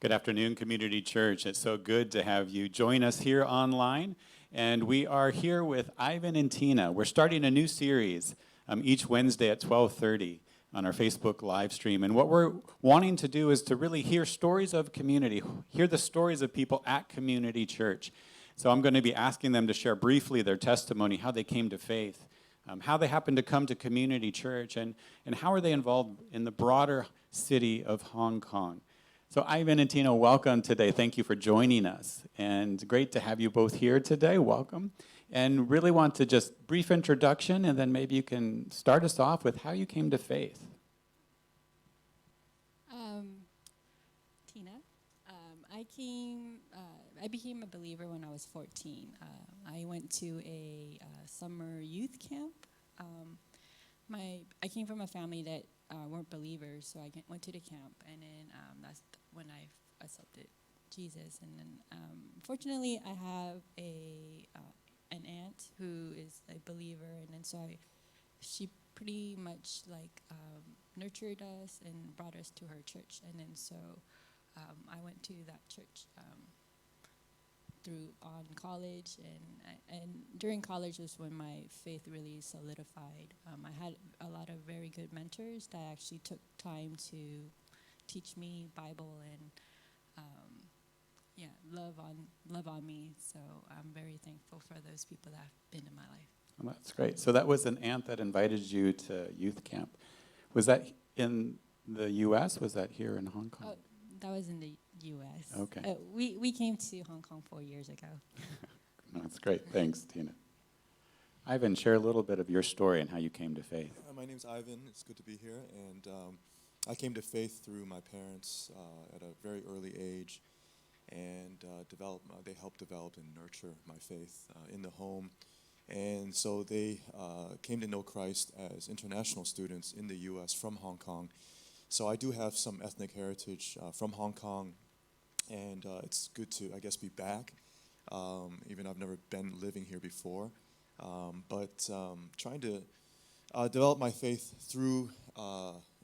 Good afternoon, Community Church. It's so good to have you join us here online. And we are here with Ivan and Tina. We're starting a new series each Wednesday at 12:30 on our Facebook live stream. And what we're wanting to do is to really hear stories of community, hear the stories of people at Community Church. So I'm going to be asking them to share briefly their testimony, how they came to faith, how they happened to come to Community Church, and how are they involved in the broader city of Hong Kong. So Ivan and Tina, welcome today. Thank you for joining us. And great to have you both here today. Welcome. And really want to just brief introduction, and then maybe you can start us off with how you came to faith. Tina, I became a believer when I was 14. I went to a summer youth camp. I came from a family that weren't believers, so I went to the camp, and then that's when I accepted Jesus. And then, fortunately, I have an aunt who is a believer, and then she pretty much nurtured us and brought us to her church, and then I went to that church through on college, and during college was when my faith really solidified. I had a lot of very good mentors that actually took time to teach me Bible and love on me. So I'm very thankful for those people that have been in my life. Well, that's great. So that was an aunt that invited you to youth camp. Was that in the U.S.? Was that here in Hong Kong? That was in the U.S. Okay. We came to Hong Kong 4 years ago. That's great. Thanks, Tina. Ivan, share a little bit of your story and how you came to faith. My name's Ivan. It's good to be here. And I came to faith through my parents at a very early age, and they helped develop and nurture my faith in the home. And so they came to know Christ as international students in the U.S. from Hong Kong. So I do have some ethnic heritage from Hong Kong, and it's good to, I guess, be back, even though I've never been living here before. But trying to develop my faith through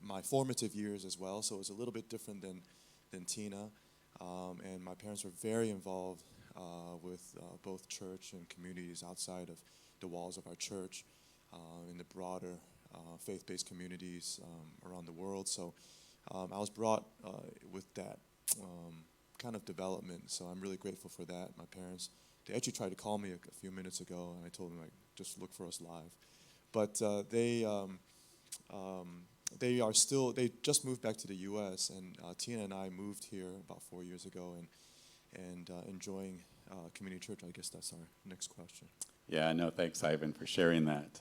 my formative years as well, so it was a little bit different than Tina. And my parents were very involved with both church and communities outside of the walls of our church in the broader faith-based communities around the world. So I was brought with that kind of development, so I'm really grateful for that. My parents, they actually tried to call me a few minutes ago, and I told them, just look for us live. But they just moved back to the U.S., and Tina and I moved here about 4 years ago, and enjoying community church. I guess that's our next question. Yeah, no, thanks, Ivan, for sharing that.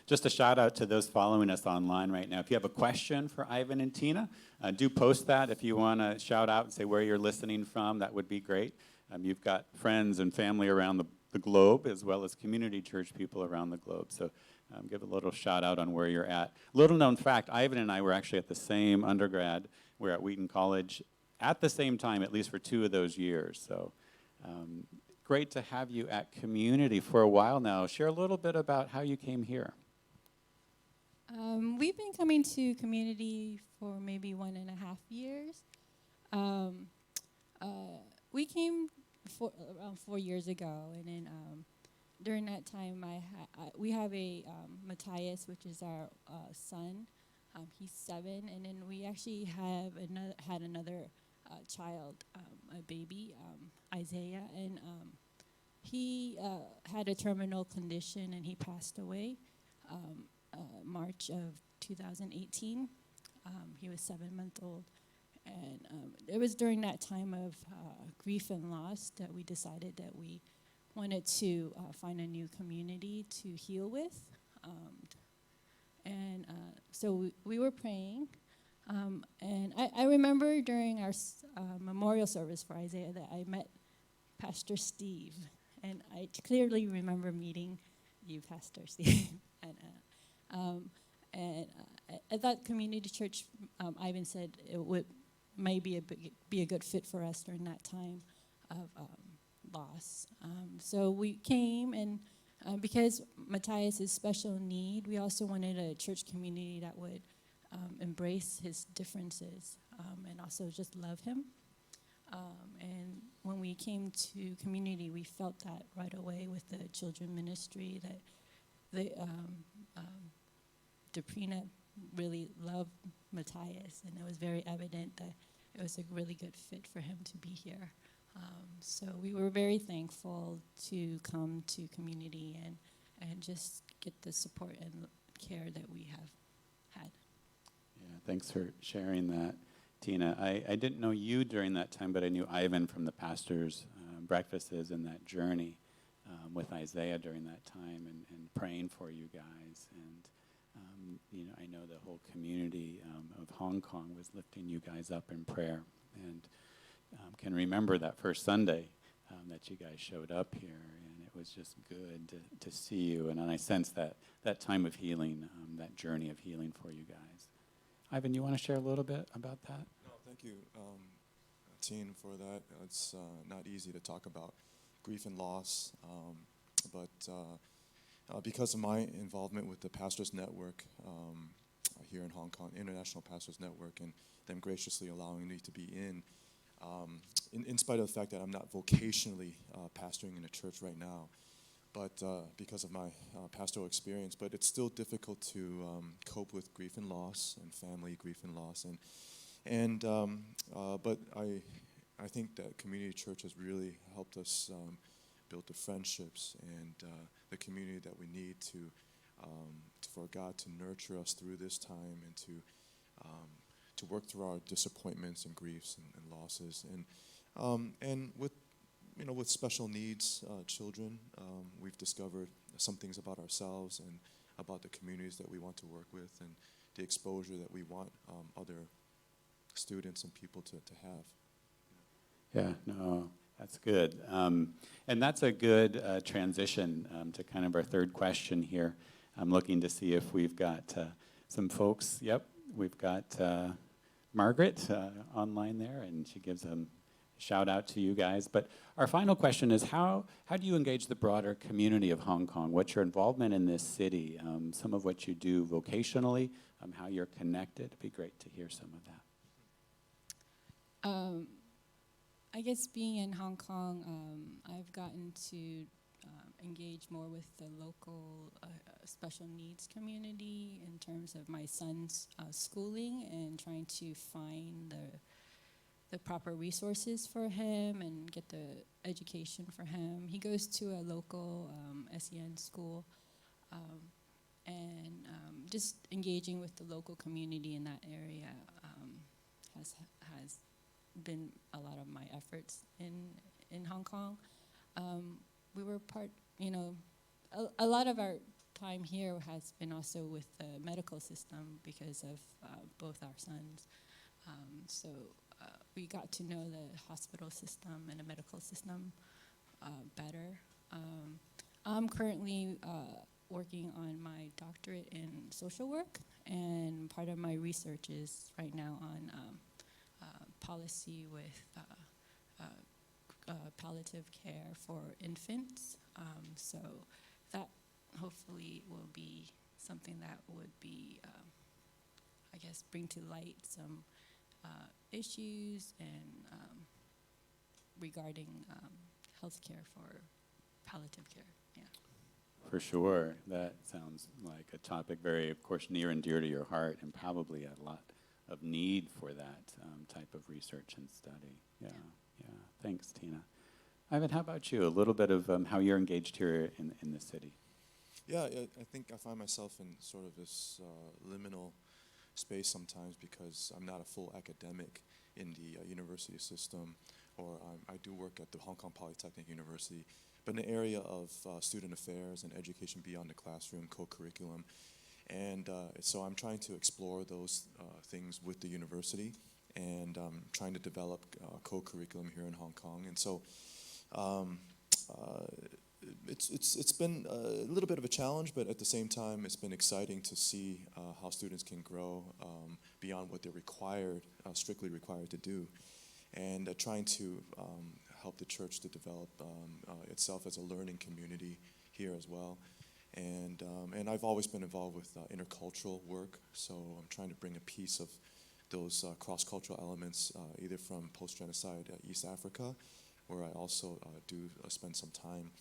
Just a shout out to those following us online right now. If you have a question for Ivan and Tina, do post that. If you want to shout out and say where you're listening from, that would be great. You've got friends and family around the globe, as well as community church people around the globe. So give a little shout out on where you're at. Little known fact, Ivan and I were actually at the same undergrad. We're at Wheaton College at the same time, at least for 2 of those years. So great to have you at Community for a while now. Share a little bit about how you came here. We've been coming to Community for maybe 1.5 years. We came around 4 years ago, and then during that time, we have a Matthias, which is our son. He's 7, and then we actually had another child, a baby, Isaiah, and he had a terminal condition, and he passed away March of 2018. He was 7 months old, and it was during that time of grief and loss that we decided that we wanted to find a new community to heal with. So we were praying, and I remember during our memorial service for Isaiah that I met Pastor Steve, and I clearly remember meeting you, Pastor Steve. And at that community church, Ivan said it would maybe be a good fit for us during that time of loss. So we came, and because Matthias is special need, we also wanted a church community that would embrace his differences and also just love him. And when we came to community, we felt that right away with the children ministry that Deprina really loved Matthias, and it was very evident that it was a really good fit for him to be here. So we were very thankful to come to community and just get the support and care that we have had. Yeah, thanks for sharing that, Tina. I didn't know you during that time, but I knew Ivan from the pastor's breakfasts and that journey with Isaiah during that time and praying for you guys. And, I know the whole community of Hong Kong was lifting you guys up in prayer. And can remember that first Sunday that you guys showed up here. And it was just good to see you. And I sensed that time of healing, that journey of healing for you guys. Ivan, you want to share a little bit about that? No, thank you, Teen, for that. It's not easy to talk about grief and loss, but because of my involvement with the Pastors Network here in Hong Kong, International Pastors Network, and them graciously allowing me to be in spite of the fact that I'm not vocationally pastoring in a church right now, but because of my pastoral experience. But it's still difficult to cope with grief and loss and family grief and loss. But I think that community church has really helped us build the friendships and the community that we need for God to nurture us through this time and to work through our disappointments and griefs and losses. And with special needs children, we've discovered some things about ourselves and about the communities that we want to work with and the exposure that we want other students and people to have. Yeah, no, that's good. And that's a good transition to kind of our third question here. I'm looking to see if we've got some folks. Yep, we've got Margaret online there, and she gives a shout out to you guys. But our final question is, how do you engage the broader community of Hong Kong? What's your involvement in this city? Some of what you do vocationally, how you're connected. It'd be great to hear some of that. I guess being in Hong Kong, I've gotten to engage more with the local special needs community in terms of my son's schooling and trying to find the proper resources for him and get the education for him. He goes to a local SEN school, and just engaging with the local community in that area has been a lot of my efforts in Hong Kong. We were a lot of our time here has been also with the medical system because of both our sons. So we got to know the hospital system and the medical system better. I'm currently working on my doctorate in social work, and part of my research is right now on policy with palliative care for infants. So that hopefully will be something that would be, bring to light some issues and regarding healthcare for palliative care. Yeah. For sure. That sounds like a topic very, of course, near and dear to your heart, and probably a lot of need for that type of research and study. Yeah. Thanks, Tina. Ivan, how about you? A little bit of how you're engaged here in the city. Yeah, I think I find myself in sort of this liminal space sometimes because I'm not a full academic in the university system, or I do work at the Hong Kong Polytechnic University, but in the area of student affairs and education beyond the classroom, co-curriculum. And so I'm trying to explore those things with the university and trying to develop co-curriculum here in Hong Kong. And so it's been a little bit of a challenge, but at the same time, it's been exciting to see how students can grow beyond what they're strictly required to do, and trying to help the church to develop itself as a learning community here as well. And I've always been involved with intercultural work, so I'm trying to bring a piece of those cross-cultural elements, either from post-genocide East Africa, where I also do spend some time,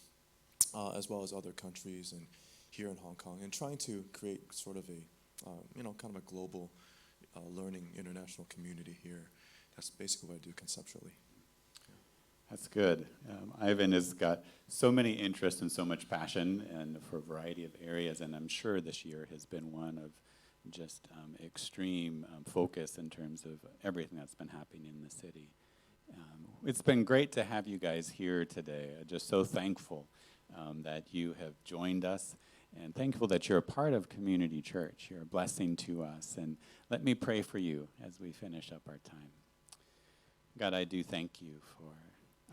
as well as other countries and here in Hong Kong, and trying to create sort of a, kind of a global learning international community here. That's basically what I do conceptually. That's good. Ivan has got so many interests and so much passion and for a variety of areas, and I'm sure this year has been one of just extreme focus in terms of everything that's been happening in the city. It's been great to have you guys here today. I'm just so thankful that you have joined us, and thankful that you're a part of Community Church. You're a blessing to us, and let me pray for you as we finish up our time. God, I do thank you for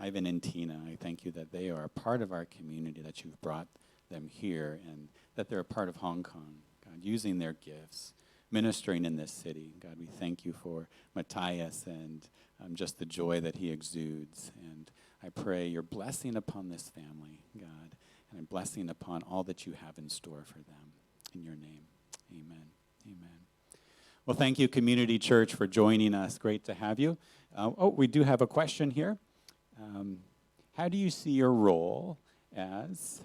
Ivan and Tina. I thank you that they are a part of our community, that you've brought them here, and that they're a part of Hong Kong. God, using their gifts, ministering in this city. God, we thank you for Matthias and just the joy that he exudes. And I pray your blessing upon this family, God, and a blessing upon all that you have in store for them. In your name, amen. Amen. Well, thank you, Community Church, for joining us. Great to have you. We do have a question here. How do you see your role as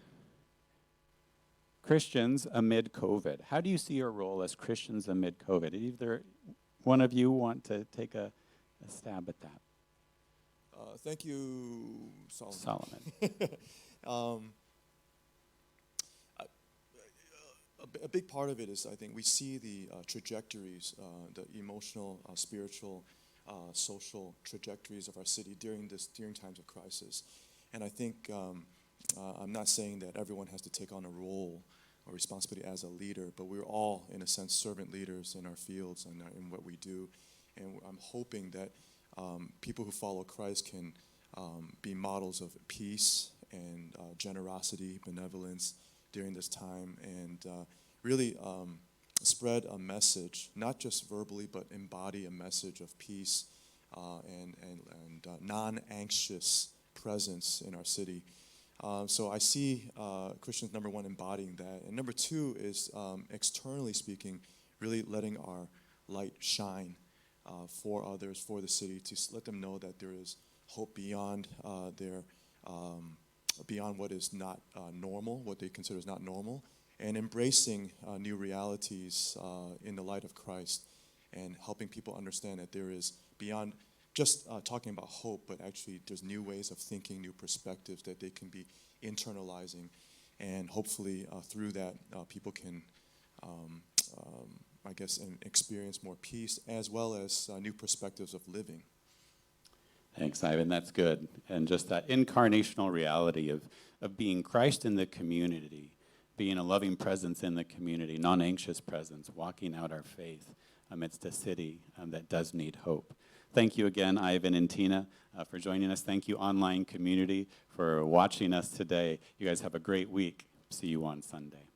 Christians amid COVID? How do you see your role as Christians amid COVID? Either one of you want to take a stab at that? Thank you, Solomon. Solomon. A big part of it is, I think, we see the trajectories, the emotional, spiritual, social trajectories of our city during times of crisis. And I think I'm not saying that everyone has to take on a role or responsibility as a leader, but we're all, in a sense, servant leaders in our fields and in what we do. And I'm hoping that people who follow Christ can be models of peace and generosity, benevolence during this time, and really spread a message, not just verbally, but embody a message of peace and non-anxious presence in our city. So I see Christians, number one, embodying that. And number two is, externally speaking, really letting our light shine for others, for the city, to let them know that there is hope beyond beyond what is not normal, what they consider is not normal, and embracing new realities in the light of Christ, and helping people understand that there is beyond just talking about hope, but actually there's new ways of thinking, new perspectives that they can be internalizing, and hopefully through that people can, I guess, experience more peace as well as new perspectives of living. Thanks, Ivan. That's good. And just that incarnational reality of being Christ in the community, being a loving presence in the community, non-anxious presence, walking out our faith amidst a city that does need hope. Thank you again, Ivan and Tina, for joining us. Thank you, online community, for watching us today. You guys have a great week. See you on Sunday.